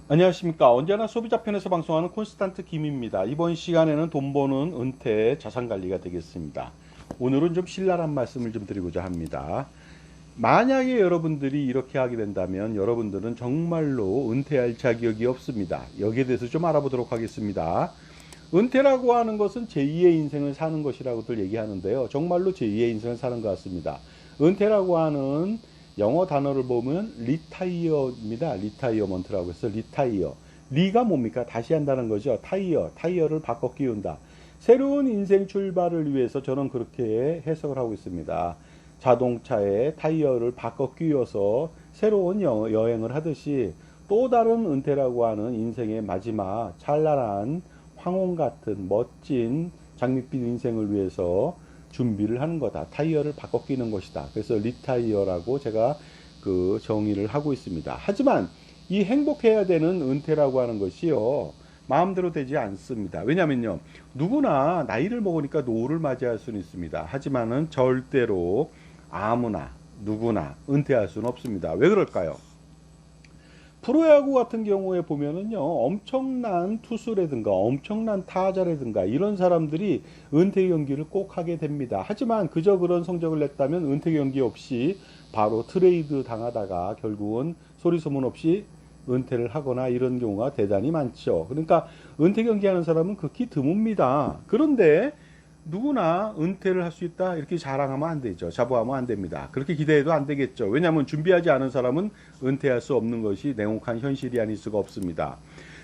안녕하십니까. 언제나 소비자 편에서 방송하는 콘스탄트 김입니다. 이번 시간에는 돈 버는 은퇴 자산 관리가 되겠습니다. 오늘은 좀 신랄한 말씀을 좀 드리고자 합니다. 만약에 여러분들이 이렇게 하게 된다면 여러분들은 정말로 은퇴할 자격이 없습니다. 여기에 대해서 좀 알아보도록 하겠습니다. 은퇴라고 하는 것은 제2의 인생을 사는 것이라고들 얘기하는데요. 정말로 제2의 인생을 사는 것 같습니다. 은퇴라고 하는 영어 단어를 보면 리타이어입니다. 리타이어먼트라고 해서 리타이어. 리가 뭡니까? 다시 한다는 거죠. 타이어를 바꿔 끼운다. 새로운 인생 출발을 위해서 저는 그렇게 해석을 하고 있습니다. 자동차에 타이어를 바꿔 끼워서 새로운 여행을 하듯이 또 다른 은퇴라고 하는 인생의 마지막 찬란한 황혼 같은 멋진 장밋빛 인생을 위해서 준비를 하는 거다. 타이어를 바꿔 끼는 것이다. 그래서 리타이어라고 제가 그 정의를 하고 있습니다. 하지만 이 행복해야 되는 은퇴라고 하는 것이요. 마음대로 되지 않습니다. 왜냐면요. 누구나 나이를 먹으니까 노후를 맞이할 수는 있습니다. 하지만은 절대로 아무나 누구나 은퇴할 수는 없습니다. 왜 그럴까요? 프로야구 같은 경우에 보면은요, 엄청난 투수라든가 엄청난 타자라든가 이런 사람들이 은퇴 경기를 꼭 하게 됩니다. 하지만 그저 그런 성적을 냈다면 은퇴 경기 없이 바로 트레이드 당하다가 결국은 소리 소문 없이 은퇴를 하거나 이런 경우가 대단히 많죠. 그러니까 은퇴 경기하는 사람은 극히 드뭅니다. 그런데 누구나 은퇴를 할 수 있다 이렇게 자랑하면 안 되죠. 자부하면 안 됩니다. 그렇게 기대해도 안 되겠죠. 왜냐하면 준비하지 않은 사람은 은퇴할 수 없는 것이 냉혹한 현실이 아닐 수가 없습니다.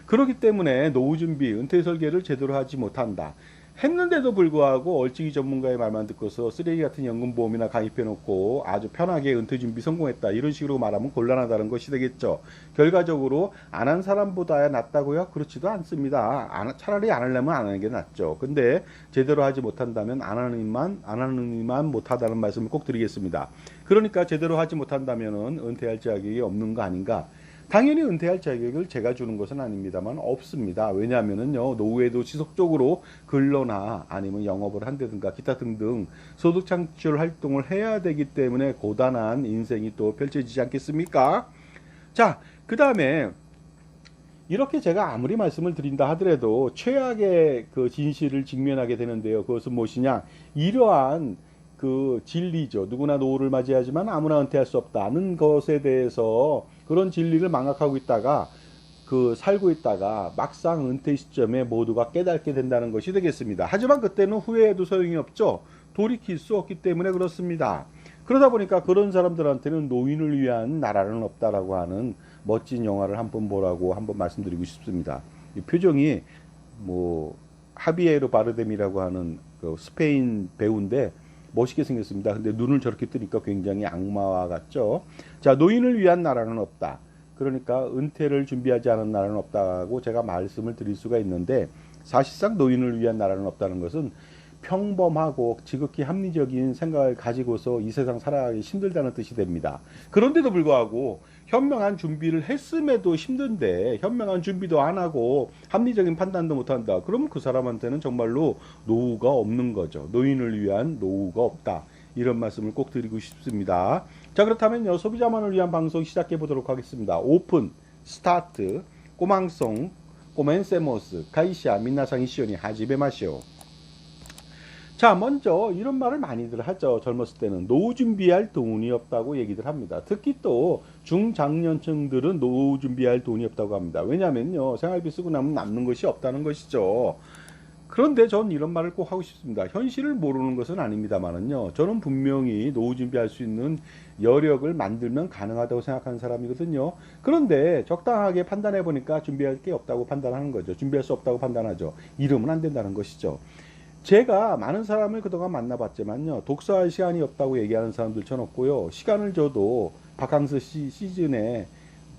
그렇기 때문에 노후 준비, 은퇴 설계를 제대로 하지 못한다. 했는데도 불구하고 얼찍이 전문가의 말만 듣고서 쓰레기 같은 연금보험이나 가입해놓고 아주 편하게 은퇴 준비 성공했다. 이런 식으로 말하면 곤란하다는 것이 되겠죠. 결과적으로 안 한 사람보다 낫다고요? 그렇지도 않습니다. 차라리 안 하려면 안 하는 게 낫죠. 근데 제대로 하지 못한다면 안 하는 이만 못하다는 말씀을 꼭 드리겠습니다. 그러니까 제대로 하지 못한다면 은퇴할 자격이 없는 거 아닌가? 당연히 은퇴할 자격을 제가 주는 것은 아닙니다만 없습니다. 왜냐하면요 노후에도 지속적으로 근로나 아니면 영업을 한다든가 기타 등등 소득 창출 활동을 해야 되기 때문에 고단한 인생이 또 펼쳐지지 않겠습니까? 자, 그 다음에 이렇게 제가 아무리 말씀을 드린다 하더라도 최악의 그 진실을 직면하게 되는데요. 그것은 무엇이냐? 이러한 그 진리죠. 누구나 노후를 맞이하지만 아무나 은퇴할 수 없다는 것에 대해서 그런 진리를 망각하고 있다가 그 살고 있다가 막상 은퇴 시점에 모두가 깨닫게 된다는 것이 되겠습니다. 하지만 그때는 후회해도 소용이 없죠. 돌이킬 수 없기 때문에 그렇습니다. 그러다 보니까 그런 사람들한테는 노인을 위한 나라는 없다라고 하는 멋진 영화를 한번 보라고 한번 말씀드리고 싶습니다. 이 표정이 뭐 하비에르 바르뎀이라고 하는 그 스페인 배우인데 멋있게 생겼습니다. 근데 눈을 저렇게 뜨니까 굉장히 악마와 같죠. 자, 노인을 위한 나라는 없다. 그러니까 은퇴를 준비하지 않은 나라는 없다고 제가 말씀을 드릴 수가 있는데 사실상 노인을 위한 나라는 없다는 것은 평범하고 지극히 합리적인 생각을 가지고서 이 세상 살아가기 힘들다는 뜻이 됩니다. 그런데도 불구하고 현명한 준비를 했음에도 힘든데 현명한 준비도 안 하고 합리적인 판단도 못 한다. 그러면 그 사람한테는 정말로 노후가 없는 거죠. 노인을 위한 노후가 없다. 이런 말씀을 꼭 드리고 싶습니다. 자, 그렇다면요. 소비자만을 위한 방송 시작해 보도록 하겠습니다. 오픈, 스타트, 꼬망송, 꼬멘세모스, 카이시아, 민나상 이시오니 하지베 마시오. 자, 먼저 이런 말을 많이들 하죠. 젊었을 때는 노후 준비할 돈이 없다고 얘기들 합니다. 특히 또 중장년층들은 노후 준비할 돈이 없다고 합니다. 왜냐면요, 생활비 쓰고 나면 남는 것이 없다는 것이죠. 그런데 전 이런 말을 꼭 하고 싶습니다. 현실을 모르는 것은 아닙니다만은요. 저는 분명히 노후 준비할 수 있는 여력을 만들면 가능하다고 생각하는 사람이거든요. 그런데 적당하게 판단해 보니까 준비할 게 없다고 판단하는 거죠. 준비할 수 없다고 판단하죠. 이러면 안 된다는 것이죠. 제가 많은 사람을 그동안 만나봤지만요. 독서할 시간이 없다고 얘기하는 사람들 전 없고요. 시간을 줘도 바캉스 시즌에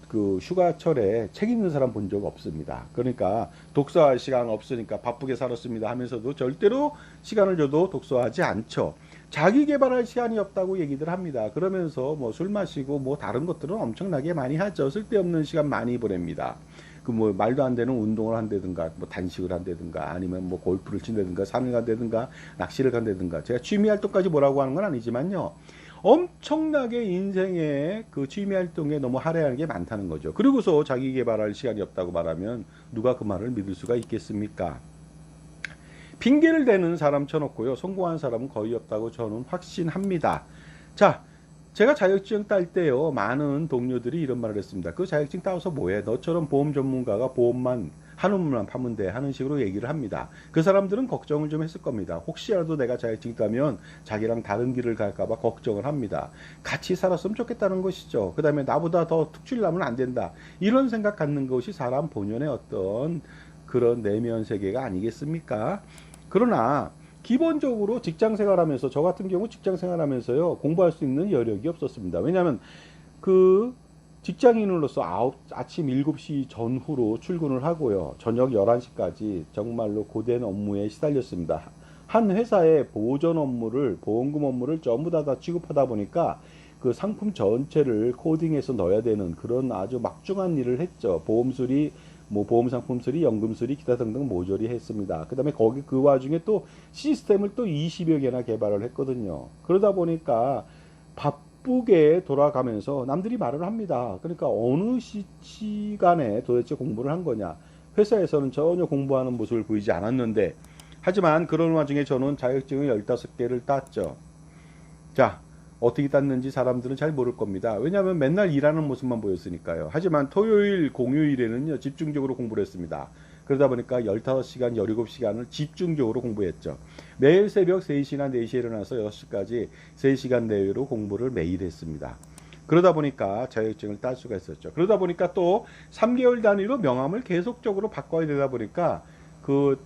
그 휴가철에 책 읽는 사람 본 적 없습니다. 그러니까 독서할 시간 없으니까 바쁘게 살았습니다 하면서도 절대로 시간을 줘도 독서하지 않죠. 자기 개발할 시간이 없다고 얘기들 합니다. 그러면서 뭐 술 마시고 뭐 다른 것들은 엄청나게 많이 하죠. 쓸데없는 시간 많이 보냅니다. 그 뭐 말도 안 되는 운동을 한다든가 뭐 단식을 한다든가 아니면 뭐 골프를 친다든가 산을 간다든가 낚시를 간다든가 제가 취미 활동까지 뭐라고 하는 건 아니지만요. 엄청나게 인생의 그 취미 활동에 너무 할애하는 게 많다는 거죠. 그리고서 자기 개발할 시간이 없다고 말하면 누가 그 말을 믿을 수가 있겠습니까? 핑계를 대는 사람 쳐놓고요. 성공한 사람은 거의 없다고 저는 확신합니다. 자, 제가 자격증 딸 때요. 많은 동료들이 이런 말을 했습니다. 그 자격증 따서 뭐해? 너처럼 보험 전문가가 보험만 한우물만 파면 돼 하는 식으로 얘기를 합니다. 그 사람들은 걱정을 좀 했을 겁니다. 혹시라도 내가 자격증 따면 자기랑 다른 길을 갈까봐 걱정을 합니다. 같이 살았으면 좋겠다는 것이죠. 그 다음에 나보다 더 특출나면 안 된다. 이런 생각 갖는 것이 사람 본연의 어떤 그런 내면 세계가 아니겠습니까? 그러나 기본적으로 직장 생활하면서 저 같은 경우 직장 생활하면서요 공부할 수 있는 여력이 없었습니다. 왜냐하면 그 직장인으로서 아침 7시 전후로 출근을 하고요. 저녁 11시까지 정말로 고된 업무에 시달렸습니다. 한 회사의 보전 업무를, 보험금 업무를 전부 다 취급하다 보니까 그 상품 전체를 코딩해서 넣어야 되는 그런 아주 막중한 일을 했죠. 보험 수리, 뭐 보험 상품 수리, 연금 수리, 기타 등등 모조리 했습니다. 그 다음에 거기 그 와중에 또 시스템을 또 20여 개나 개발을 했거든요. 그러다 보니까 바쁘게 돌아가면서 남들이 말을 합니다. 그러니까 어느 시간에 도대체 공부를 한 거냐. 회사에서는 전혀 공부하는 모습을 보이지 않았는데, 하지만 그런 와중에 저는 자격증을 15개를 땄죠. 자, 어떻게 땄는지 사람들은 잘 모를 겁니다. 왜냐하면 맨날 일하는 모습만 보였으니까요. 하지만 토요일, 공휴일에는요, 집중적으로 공부를 했습니다. 그러다 보니까 15시간, 17시간을 집중적으로 공부했죠. 매일 새벽 3시나 4시에 일어나서 6시까지 3시간 내외로 공부를 매일 했습니다. 그러다 보니까 자격증을 딸 수가 있었죠. 그러다 보니까 또 3개월 단위로 명함을 계속적으로 바꿔야 되다 보니까 그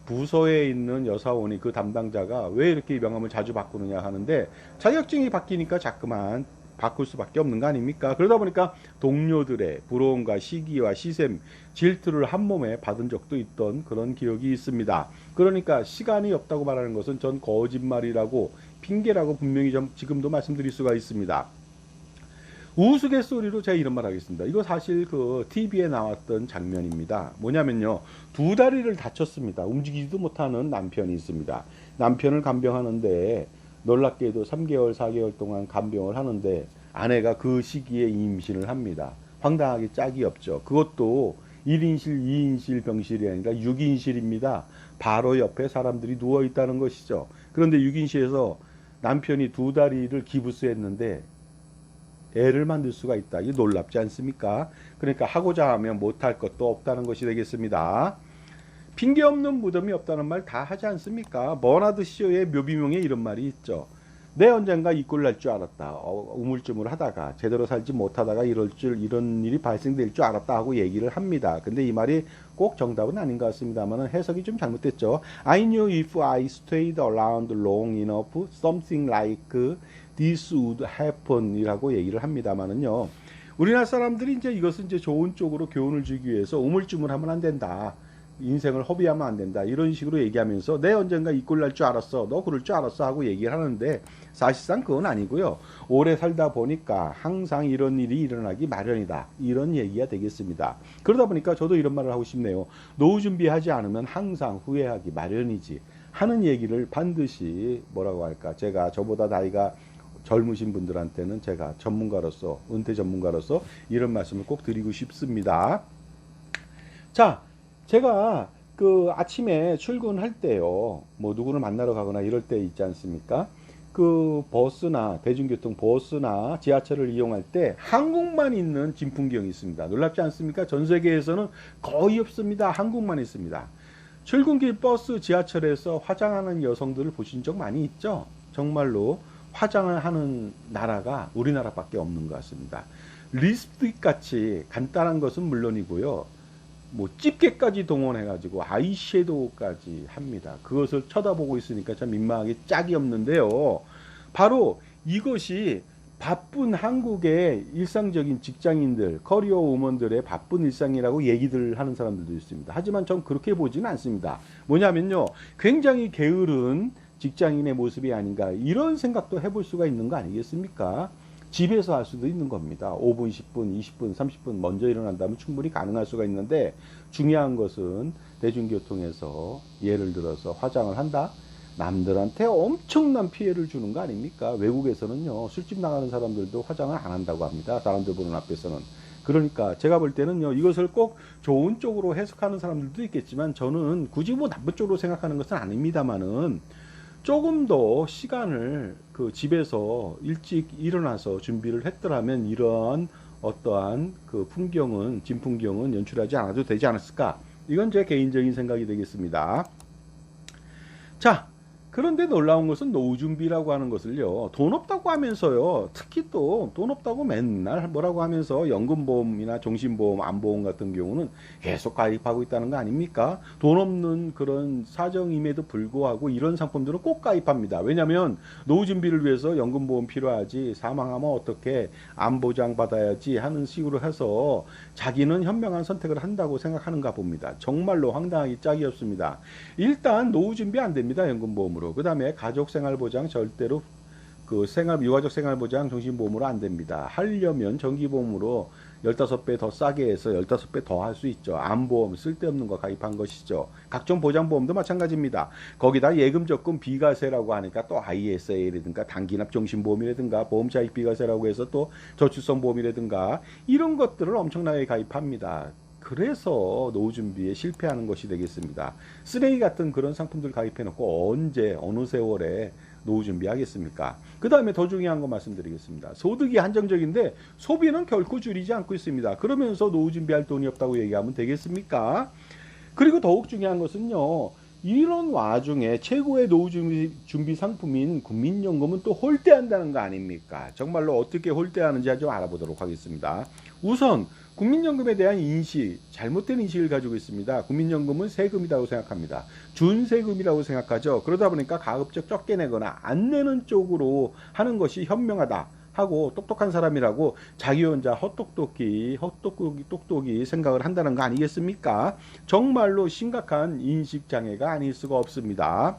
부서에 있는 여사원이 그 담당자가 왜 이렇게 명함을 자주 바꾸느냐 하는데, 자격증이 바뀌니까 자꾸만 바꿀 수밖에 없는 거 아닙니까? 그러다 보니까 동료들의 부러움과 시기와 시샘, 질투를 한 몸에 받은 적도 있던 그런 기억이 있습니다. 그러니까 시간이 없다고 말하는 것은 전 거짓말이라고, 핑계라고 분명히 지금도 말씀드릴 수가 있습니다. 우스갯소리로 제가 이런 말 하겠습니다. 이거 사실 그 TV에 나왔던 장면입니다. 뭐냐면요, 2다리를 다쳤습니다. 움직이지도 못하는 남편이 있습니다. 남편을 간병하는데 놀랍게도 3개월, 4개월 동안 간병을 하는데 아내가 그 시기에 임신을 합니다. 황당하게 짝이 없죠. 그것도 1인실, 2인실 병실이 아니라 6인실입니다. 바로 옆에 사람들이 누워 있다는 것이죠. 그런데 6인실에서 남편이 2다리를 기부스했는데 애를 만들 수가 있다. 이게 놀랍지 않습니까? 그러니까 하고자 하면 못할 것도 없다는 것이 되겠습니다. 핑계 없는 무덤이 없다는 말 다 하지 않습니까? 버나드 시어의 묘비명에 이런 말이 있죠. 내 언젠가 이 꼴 날 줄 알았다. 우물쭈물 하다가 제대로 살지 못하다가 이런 일이 발생될 줄 알았다 하고 얘기를 합니다. 근데 이 말이 꼭 정답은 아닌 것 같습니다만 해석이 좀 잘못됐죠. I knew if I stayed around long enough, something like this would happen 이라고 얘기를 합니다만은요. 우리나라 사람들이 이제 이것은 이제 좋은 쪽으로 교훈을 주기 위해서 우물쭈물 하면 안 된다. 인생을 허비하면 안 된다. 이런 식으로 얘기하면서 내 언젠가 이 꼴 날 줄 알았어. 너 그럴 줄 알았어 하고 얘기를 하는데 사실상 그건 아니고요. 오래 살다 보니까 항상 이런 일이 일어나기 마련이다. 이런 얘기가 되겠습니다. 그러다 보니까 저도 이런 말을 하고 싶네요. 노후 준비하지 않으면 항상 후회하기 마련이지 하는 얘기를 반드시 뭐라고 할까. 제가 저보다 나이가 젊으신 분들한테는 제가 전문가로서, 은퇴 전문가로서 이런 말씀을 꼭 드리고 싶습니다. 자, 제가 그 아침에 출근할 때요, 뭐 누구를 만나러 가거나 이럴 때 있지 않습니까? 그 버스나 대중교통 버스나 지하철을 이용할 때 한국만 있는 진풍경이 있습니다. 놀랍지 않습니까? 전 세계에서는 거의 없습니다. 한국만 있습니다. 출근길 버스 지하철에서 화장하는 여성들을 보신 적 많이 있죠? 정말로 화장을 하는 나라가 우리나라밖에 없는 것 같습니다. 립스틱 같이 간단한 것은 물론이고요. 뭐 집게까지 동원해가지고 아이섀도우까지 합니다. 그것을 쳐다보고 있으니까 참 민망하게 짝이 없는데요. 바로 이것이 바쁜 한국의 일상적인 직장인들, 커리어 우먼들의 바쁜 일상이라고 얘기들 하는 사람들도 있습니다. 하지만 전 그렇게 보지는 않습니다. 뭐냐면요, 굉장히 게으른 직장인의 모습이 아닌가 이런 생각도 해볼 수가 있는 거 아니겠습니까? 집에서 할 수도 있는 겁니다. 5분, 10분, 20분, 30분 먼저 일어난다면 충분히 가능할 수가 있는데, 중요한 것은 대중교통에서 예를 들어서 화장을 한다? 남들한테 엄청난 피해를 주는 거 아닙니까? 외국에서는요, 술집 나가는 사람들도 화장을 안 한다고 합니다. 사람들 보는 앞에서는. 그러니까 제가 볼 때는요, 이것을 꼭 좋은 쪽으로 해석하는 사람들도 있겠지만 저는 굳이 뭐 나쁜 쪽으로 생각하는 것은 아닙니다만은 조금 더 시간을 그 집에서 일찍 일어나서 준비를 했더라면 이러한 어떠한 그 풍경은, 진풍경은 연출하지 않아도 되지 않았을까? 이건 제 개인적인 생각이 되겠습니다. 자, 그런데 놀라운 것은 노후 준비라고 하는 것을요, 돈 없다고 하면서요, 특히 또 돈 없다고 맨날 뭐라고 하면서 연금보험이나 종신보험, 안보험 같은 경우는 계속 가입하고 있다는 거 아닙니까? 돈 없는 그런 사정임에도 불구하고 이런 상품들은 꼭 가입합니다. 왜냐하면 노후 준비를 위해서 연금보험 필요하지, 사망하면 어떻게 안보장 받아야지 하는 식으로 해서 자기는 현명한 선택을 한다고 생각하는가 봅니다. 정말로 황당하기 짝이 없습니다. 일단 노후 준비 안 됩니다. 연금보험으로. 그 다음에 가족생활보장 절대로 그 유가족 생활보장 종신보험으로 안 됩니다. 하려면 정기보험으로 15배 더 싸게 해서 15배 더 할 수 있죠. 안보험 쓸데없는 거 가입한 것이죠. 각종 보장보험도 마찬가지입니다. 거기다 예금 적금 비과세라고 하니까 또 ISA라든가 단기납 종신보험이라든가 보험차익 비과세라고 해서 또 저축성 보험이라든가 이런 것들을 엄청나게 가입합니다. 그래서 노후 준비에 실패하는 것이 되겠습니다. 쓰레기 같은 그런 상품들 가입해놓고 언제 어느 세월에 노후 준비하겠습니까? 그 다음에 더 중요한 거 말씀드리겠습니다. 소득이 한정적인데 소비는 결코 줄이지 않고 있습니다. 그러면서 노후 준비할 돈이 없다고 얘기하면 되겠습니까? 그리고 더욱 중요한 것은요, 이런 와중에 최고의 노후 준비 상품인 국민연금은 또 홀대한다는 거 아닙니까? 정말로 어떻게 홀대하는지 좀 알아보도록 하겠습니다. 우선 국민연금에 대한 인식, 잘못된 인식을 가지고 있습니다. 국민연금은 세금이라고 생각합니다. 준세금이라고 생각하죠. 그러다 보니까 가급적 적게 내거나 안 내는 쪽으로 하는 것이 현명하다 하고 똑똑한 사람이라고 자기 혼자 헛똑똑히 생각을 한다는 거 아니겠습니까? 정말로 심각한 인식장애가 아닐 수가 없습니다.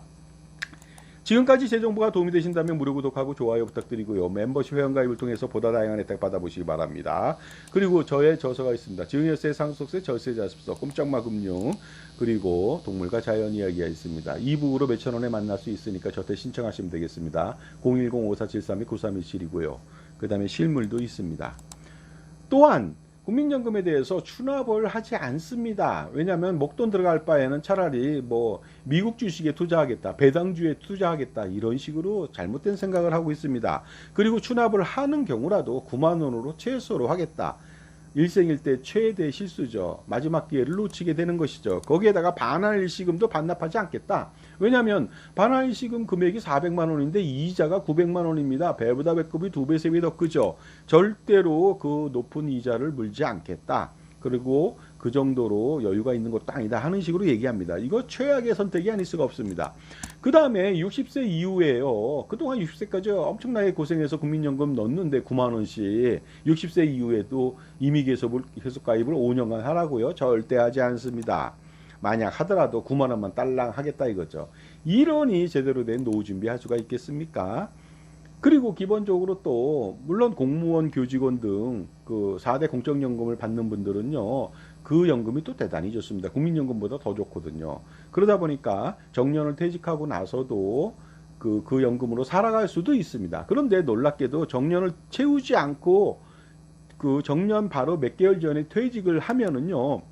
지금까지 제 정보가 도움이 되신다면 무료 구독하고 좋아요 부탁드리고요. 멤버십 회원가입을 통해서 보다 다양한 혜택 받아보시기 바랍니다. 그리고 저의 저서가 있습니다. 증여세, 상속세, 절세 자습서, 꼼짝마 금융, 그리고 동물과 자연 이야기가 있습니다. 이북으로 몇천 원에 만날 수 있으니까 저한테 신청하시면 되겠습니다. 010-5473-9317이고요. 그 다음에 실물도 있습니다. 또한 국민연금에 대해서 추납을 하지 않습니다. 왜냐하면 목돈 들어갈 바에는 차라리 뭐 미국 주식에 투자하겠다, 배당주에 투자하겠다 이런 식으로 잘못된 생각을 하고 있습니다. 그리고 추납을 하는 경우라도 9만 원으로 최소로 하겠다. 일생일대 최대 실수죠. 마지막 기회를 놓치게 되는 것이죠. 거기에다가 반환일시금도 반납하지 않겠다. 왜냐하면 반환일시금 금액이 400만 원인데 이자가 900만 원입니다. 배보다 배꼽이 2배, 3배 더 크죠. 절대로 그 높은 이자를 물지 않겠다. 그리고 그 정도로 여유가 있는 것도 아니다 하는 식으로 얘기합니다. 이거 최악의 선택이 아닐 수가 없습니다. 그 다음에 60세 이후에요. 그동안 60세까지 엄청나게 고생해서 국민연금 넣었는데 9만 원씩 60세 이후에도 임의계속 가입을 5년간 하라고요. 절대 하지 않습니다. 만약 하더라도 9만 원만 딸랑 하겠다 이거죠. 이러니 제대로 된 노후 준비할 수가 있겠습니까? 그리고 기본적으로 또 물론 공무원, 교직원 등 그 4대 공적연금을 받는 분들은요, 그 연금이 또 대단히 좋습니다. 국민연금보다 더 좋거든요. 그러다 보니까 정년을 퇴직하고 나서도 그 연금으로 살아갈 수도 있습니다. 그런데 놀랍게도 정년을 채우지 않고 그 정년 바로 몇 개월 전에 퇴직을 하면은요,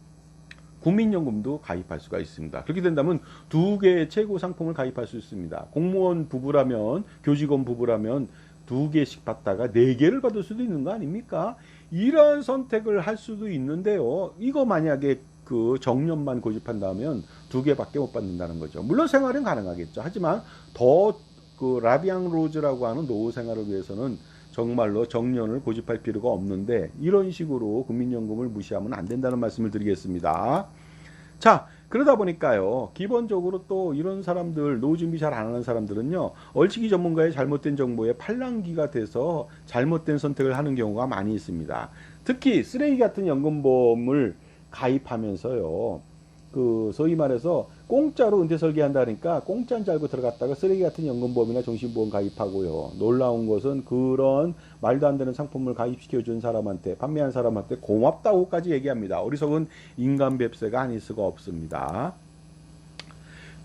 국민연금도 가입할 수가 있습니다. 그렇게 된다면 두 개의 최고 상품을 가입할 수 있습니다. 공무원 부부라면, 교직원 부부라면 2개씩 받다가 4개를 받을 수도 있는 거 아닙니까? 이런 선택을 할 수도 있는데요. 이거 만약에 그 정년만 고집한다면 2개밖에 못 받는다는 거죠. 물론 생활은 가능하겠죠. 하지만 더 그 라비앙 로즈라고 하는 노후 생활을 위해서는 정말로 정년을 고집할 필요가 없는데 이런 식으로 국민연금을 무시하면 안 된다는 말씀을 드리겠습니다. 자, 그러다 보니까요, 기본적으로 또 이런 사람들, 노후 준비 잘 안 하는 사람들은요, 얼치기 전문가의 잘못된 정보에 팔랑귀가 돼서 잘못된 선택을 하는 경우가 많이 있습니다. 특히 쓰레기 같은 연금보험을 가입하면서요, 그 소위 말해서 공짜로 은퇴 설계한다니까 공짜인 줄 알고 들어갔다가 쓰레기 같은 연금보험이나 종신보험 가입하고요. 놀라운 것은 그런 말도 안 되는 상품을 가입시켜준 사람한테, 판매한 사람한테 고맙다고까지 얘기합니다. 어리석은 인간뱁새가 아닐 수가 없습니다.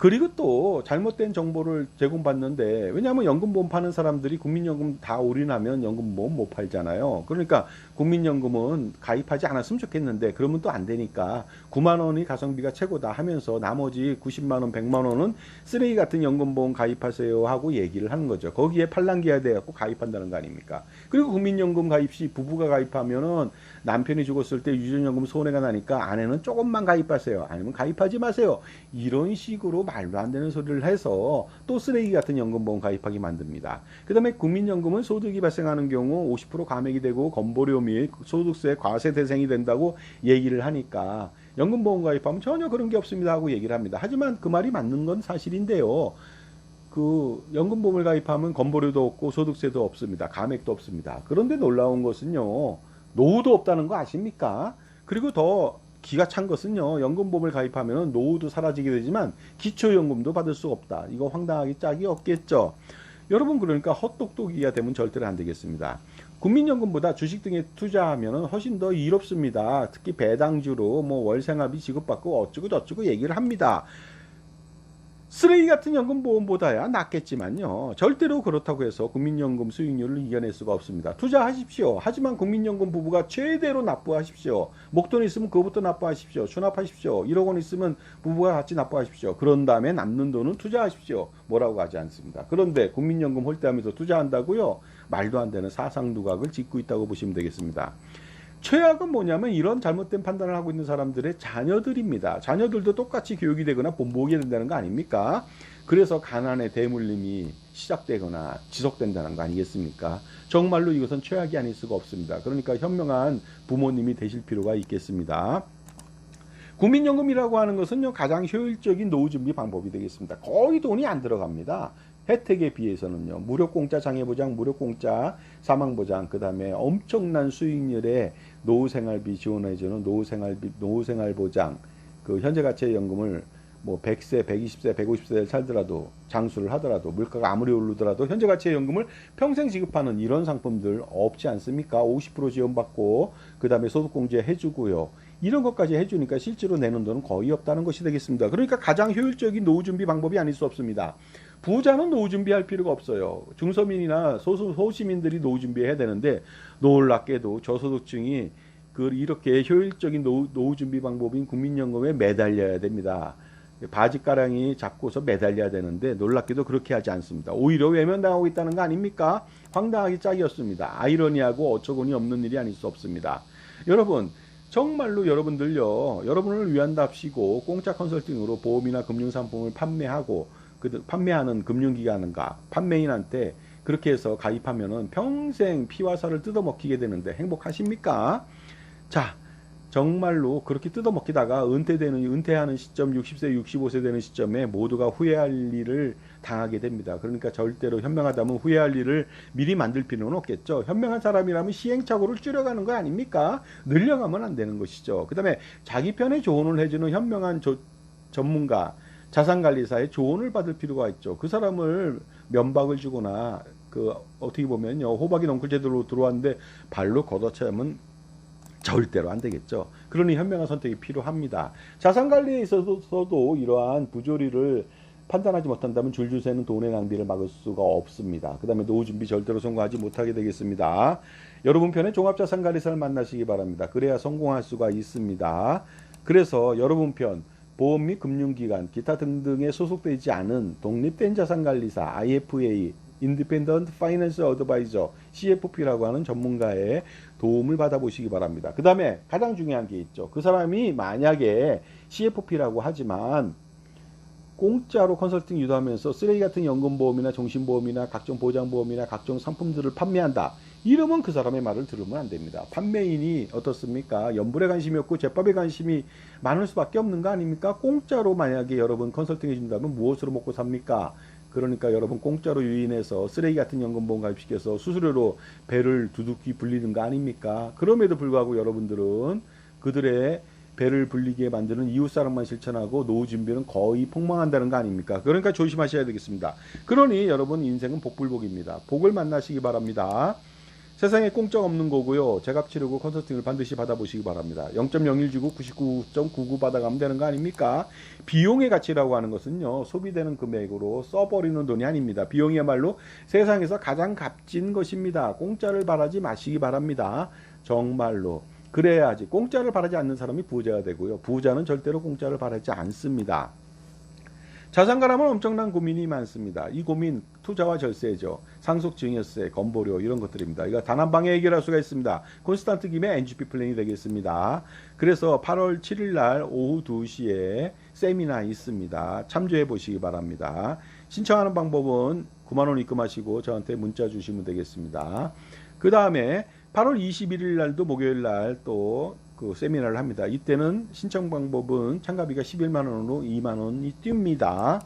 그리고 또 잘못된 정보를 제공받는데, 왜냐하면 연금보험 파는 사람들이 국민연금 다 올인하면 연금보험 못 팔잖아요. 그러니까 국민연금은 가입하지 않았으면 좋겠는데 그러면 또 안 되니까 9만 원이 가성비가 최고다 하면서 나머지 90만 원, 100만 원은 쓰레기 같은 연금보험 가입하세요 하고 얘기를 하는 거죠. 거기에 팔랑귀가 돼갖고 가입한다는 거 아닙니까? 그리고 국민연금 가입 시 부부가 가입하면은 남편이 죽었을 때 유전연금 손해가 나니까 아내는 조금만 가입하세요. 아니면 가입하지 마세요. 이런 식으로 말도 안 되는 소리를 해서 또 쓰레기 같은 연금보험 가입하게 만듭니다. 그 다음에 국민연금은 소득이 발생하는 경우 50% 감액이 되고 건보료 및 소득세 과세 대상이 된다고 얘기를 하니까 연금보험 가입하면 전혀 그런 게 없습니다 하고 얘기를 합니다. 하지만 그 말이 맞는 건 사실인데요. 그 연금보험을 가입하면 건보료도 없고 소득세도 없습니다. 감액도 없습니다. 그런데 놀라운 것은요. 노후도 없다는 거 아십니까? 그리고 더 기가 찬 것은요. 연금보험을 가입하면 노후도 사라지게 되지만 기초연금도 받을 수 없다. 이거 황당하기 짝이 없겠죠. 여러분 그러니까 헛똑똑이가 되면 절대로 안 되겠습니다. 국민연금보다 주식 등에 투자하면 훨씬 더 이롭습니다. 특히 배당주로 뭐 월생활비 지급받고 어쩌고 저쩌고 얘기를 합니다. 쓰레기 같은 연금보험보다야 낫겠지만요. 절대로 그렇다고 해서 국민연금 수익률을 이겨낼 수가 없습니다. 투자하십시오. 하지만 국민연금 부부가 최대로 납부하십시오. 목돈 있으면 그거부터 납부하십시오. 수납하십시오. 1억 원 있으면 부부가 같이 납부하십시오. 그런 다음에 남는 돈은 투자하십시오. 뭐라고 하지 않습니다. 그런데 국민연금 홀대하면서 투자한다고요? 말도 안 되는 사상두각을 짓고 있다고 보시면 되겠습니다. 최악은 뭐냐면 이런 잘못된 판단을 하고 있는 사람들의 자녀들입니다. 자녀들도 똑같이 교육이 되거나 본보게 된다는 거 아닙니까? 그래서 가난의 대물림이 시작되거나 지속된다는 거 아니겠습니까? 정말로 이것은 최악이 아닐 수가 없습니다. 그러니까 현명한 부모님이 되실 필요가 있겠습니다. 국민연금이라고 하는 것은요, 가장 효율적인 노후 준비 방법이 되겠습니다. 거의 돈이 안 들어갑니다. 혜택에 비해서는요. 무료 공짜 장애보장, 무료 공짜 사망보장, 그 다음에 엄청난 수익률의 노후생활비 지원해주는 노후생활보장, 그 현재가치연금을 뭐 100세, 120세, 150세를 살더라도 장수를 하더라도 물가가 아무리 오르더라도 현재가치연금을 평생 지급하는 이런 상품들 없지 않습니까? 50% 지원받고 그 다음에 소득공제 해주고요. 이런 것까지 해주니까 실제로 내는 돈은 거의 없다는 것이 되겠습니다. 그러니까 가장 효율적인 노후준비 방법이 아닐 수 없습니다. 부자는 노후 준비할 필요가 없어요. 중서민이나 소시민들이 노후 준비해야 되는데 놀랍게도 저소득층이 이렇게 효율적인 노후 준비 방법인 국민연금에 매달려야 됩니다. 바지가랑이 잡고서 매달려야 되는데 놀랍게도 그렇게 하지 않습니다. 오히려 외면당하고 있다는 거 아닙니까? 황당하기 짝이었습니다. 아이러니하고 어처구니 없는 일이 아닐 수 없습니다. 여러분 정말로 여러분들요. 여러분을 위한답시고 공짜 컨설팅으로 보험이나 금융상품을 판매하는 금융기관과 판매인한테 그렇게 해서 가입하면은 평생 피와 살을 뜯어먹히게 되는데 행복하십니까? 자, 정말로 그렇게 뜯어먹히다가 은퇴하는 시점 60세, 65세 되는 시점에 모두가 후회할 일을 당하게 됩니다. 그러니까 절대로 현명하다면 후회할 일을 미리 만들 필요는 없겠죠. 현명한 사람이라면 시행착오를 줄여가는 거 아닙니까? 늘려가면 안 되는 것이죠. 그 다음에 자기 편의 조언을 해주는 현명한 전문가, 자산관리사의 조언을 받을 필요가 있죠. 그 사람을 면박을 주거나 어떻게 보면요 호박이 넝쿨제대로 들어왔는데 발로 걷어차면 절대로 안 되겠죠. 그러니 현명한 선택이 필요합니다. 자산관리에 있어서도 이러한 부조리를 판단하지 못한다면 줄줄 새는 돈의 낭비를 막을 수가 없습니다. 그 다음에 노후 준비 절대로 성공하지 못하게 되겠습니다. 여러분 편에 종합자산관리사를 만나시기 바랍니다. 그래야 성공할 수가 있습니다. 그래서 여러분 편 보험 및 금융기관, 기타 등등에 소속되지 않은 독립된 자산관리사, IFA, Independent Financial Advisor, CFP라고 하는 전문가의 도움을 받아보시기 바랍니다. 그 다음에 가장 중요한 게 있죠. 그 사람이 만약에 CFP라고 하지만 공짜로 컨설팅 유도하면서 쓰레기 같은 연금보험이나 종신보험이나 각종 보장보험이나 각종 상품들을 판매한다. 이러면 그 사람의 말을 들으면 안 됩니다. 판매인이 어떻습니까? 연불에 관심이 없고 제밥에 관심이 많을 수밖에 없는 거 아닙니까? 공짜로 만약에 여러분 컨설팅 해준다면 무엇으로 먹고 삽니까? 그러니까 여러분 공짜로 유인해서 쓰레기 같은 연금보험 가입시켜서 수수료로 배를 두둑히 불리는 거 아닙니까? 그럼에도 불구하고 여러분들은 그들의 배를 불리게 만드는 이웃사랑만 실천하고 노후 준비는 거의 폭망한다는 거 아닙니까? 그러니까 조심하셔야 되겠습니다. 그러니 여러분 인생은 복불복입니다. 복을 만나시기 바랍니다. 세상에 공짜 없는 거고요. 제값 치르고 컨설팅을 반드시 받아보시기 바랍니다. 0.01 주고 99.99 받아가면 되는 거 아닙니까? 비용의 가치라고 하는 것은요, 소비되는 금액으로 써버리는 돈이 아닙니다. 비용이야말로 세상에서 가장 값진 것입니다. 공짜를 바라지 마시기 바랍니다. 정말로. 그래야지. 공짜를 바라지 않는 사람이 부자가 되고요. 부자는 절대로 공짜를 바라지 않습니다. 자산가라면 엄청난 고민이 많습니다. 이 고민 투자와 절세죠. 상속 증여세, 건보료 이런 것들입니다. 이거 단 한 방에 해결할 수가 있습니다. 콘스탄트 김의 NGP 플랜이 되겠습니다. 그래서 8월 7일 날 오후 2시에 세미나 있습니다. 참조해 보시기 바랍니다. 신청하는 방법은 9만 원 입금하시고 저한테 문자 주시면 되겠습니다. 그 다음에 8월 21일 날도 목요일 날 또 그 세미나를 합니다. 이때는 신청 방법은 참가비가 11만 원으로 2만 원이 뜁니다.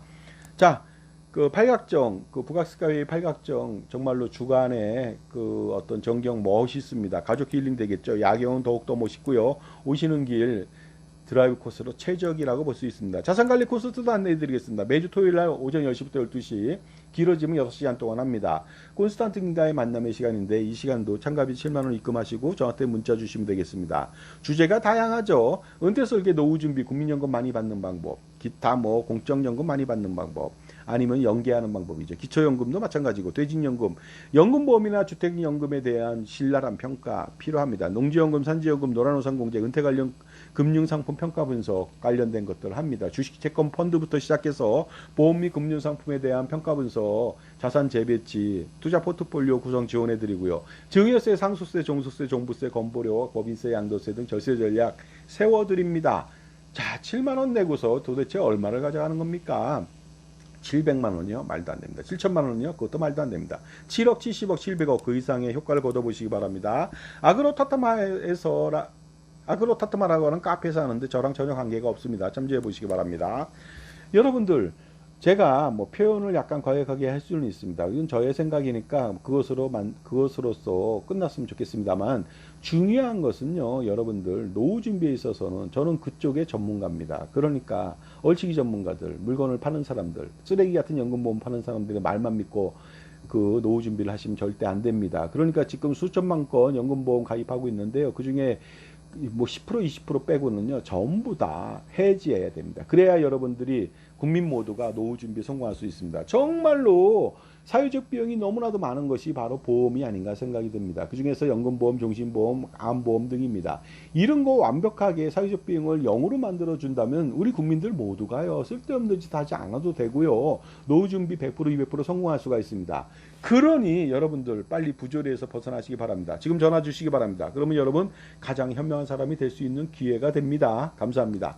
자, 그 팔각정, 그 북악스카이웨이 팔각정 정말로 주간에 그 어떤 전경 멋있습니다. 가족 힐링 되겠죠. 야경은 더욱더 멋있고요. 오시는 길 드라이브 코스로 최적이라고 볼 수 있습니다. 자산관리 코스도 안내해 드리겠습니다. 매주 토요일날 오전 10시부터 12시, 길어지면 6시간 동안 합니다. 콘스탄틴과의 만남의 시간인데 이 시간도 참가비 7만원 입금하시고 저한테 문자 주시면 되겠습니다. 주제가 다양하죠. 은퇴설계 노후준비 국민연금 많이 받는 방법, 기타 뭐 공적연금 많이 받는 방법, 아니면 연계하는 방법이죠. 기초연금도 마찬가지고 퇴직연금, 연금보험이나 주택연금에 대한 신랄한 평가 필요합니다. 농지연금, 산지연금, 노란우산공제, 은퇴 관련 금융상품 평가 분석 관련된 것들을 합니다. 주식, 채권, 펀드부터 시작해서 보험 및 금융상품에 대한 평가 분석, 자산 재배치, 투자 포트폴리오 구성 지원해 드리고요. 증여세, 상속세, 종소세, 종부세, 건보료, 법인세, 양도세 등 절세 전략 세워 드립니다. 자, 7만 원 내고서 도대체 얼마를 가져가는 겁니까? 700만 원이요? 말도 안 됩니다. 7천만 원이요? 그것도 말도 안 됩니다. 7억, 70억, 700억 그 이상의 효과를 거둬보시기 바랍니다. 아그로타트마라고 하는 카페에서 하는데 저랑 전혀 관계가 없습니다. 참조해 보시기 바랍니다. 여러분들, 제가 뭐 표현을 약간 과격하게 할 수는 있습니다. 이건 저의 생각이니까 그것으로서 끝났으면 좋겠습니다만, 중요한 것은요, 여러분들 노후 준비에 있어서는 저는 그쪽의 전문가입니다. 그러니까 얼치기 전문가들, 물건을 파는 사람들, 쓰레기 같은 연금보험 파는 사람들의 말만 믿고 그 노후 준비를 하시면 절대 안 됩니다. 그러니까 지금 수천만 건 연금보험 가입하고 있는데요. 그 중에 뭐 10% 20% 빼고는요 전부 다 해지해야 됩니다. 그래야 여러분들이 국민 모두가 노후 준비에 성공할 수 있습니다. 정말로 사회적 비용이 너무나도 많은 것이 바로 보험이 아닌가 생각이 듭니다. 그 중에서 연금보험, 종신보험, 암보험 등입니다. 이런 거 완벽하게 사회적 비용을 0으로 만들어 준다면 우리 국민들 모두가요 쓸데없는 짓 하지 않아도 되고요 노후 준비 100% 200% 성공할 수가 있습니다. 그러니 여러분들 빨리 부조리에서 벗어나시기 바랍니다. 지금 전화 주시기 바랍니다. 그러면 여러분 가장 현명한 사람이 될 수 있는 기회가 됩니다. 감사합니다.